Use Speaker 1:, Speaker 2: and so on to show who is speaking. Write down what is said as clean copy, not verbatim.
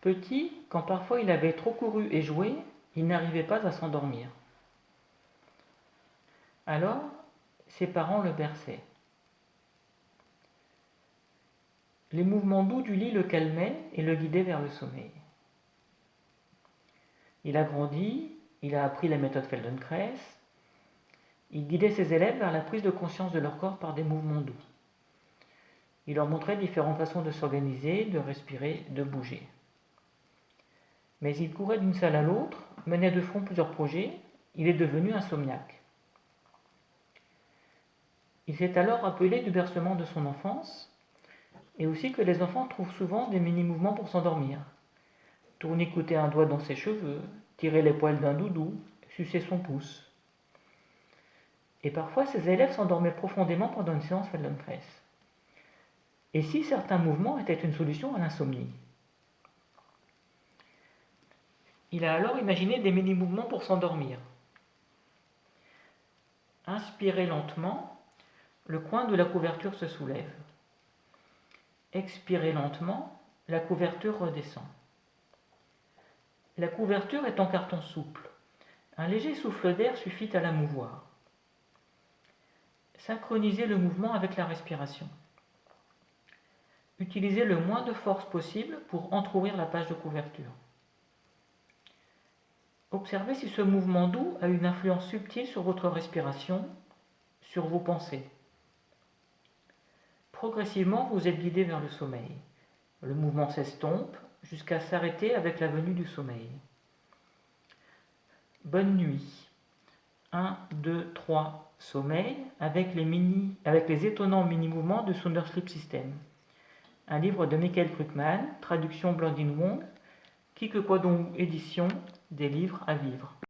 Speaker 1: Petit, quand parfois il avait trop couru et joué, il n'arrivait pas à s'endormir. Alors, ses parents le berçaient. Les mouvements doux du lit le calmaient et le guidaient vers le sommeil. Il a grandi, il a appris la méthode Feldenkrais, il guidait ses élèves vers la prise de conscience de leur corps par des mouvements doux. Il leur montrait différentes façons de s'organiser, de respirer, de bouger. Mais il courait d'une salle à l'autre, menait de front plusieurs projets, il est devenu insomniaque. Il s'est alors rappelé du bercement de son enfance, et aussi que les enfants trouvent souvent des mini-mouvements pour s'endormir. Tournicoter un doigt dans ses cheveux, tirer les poils d'un doudou, sucer son pouce. Et parfois, ses élèves s'endormaient profondément pendant une séance Feldenkrais. Et si certains mouvements étaient une solution à l'insomnie? Il a alors imaginé des mini-mouvements pour s'endormir. Inspirez lentement, le coin de la couverture se soulève. Expirez lentement, la couverture redescend. La couverture est en carton souple. Un léger souffle d'air suffit à la mouvoir. Synchronisez le mouvement avec la respiration. Utilisez le moins de force possible pour entrouvrir la page de couverture. Observez si ce mouvement doux a une influence subtile sur votre respiration, sur vos pensées. Progressivement, vous êtes guidé vers le sommeil. Le mouvement s'estompe jusqu'à s'arrêter avec la venue du sommeil. Bonne nuit. 1, 2, 3, sommeil avec les étonnants mini-mouvements de Sounder Sleep System. Un livre de Michael Krugman, traduction Blandine Wong, Kikekwadong édition, des livres à vivre.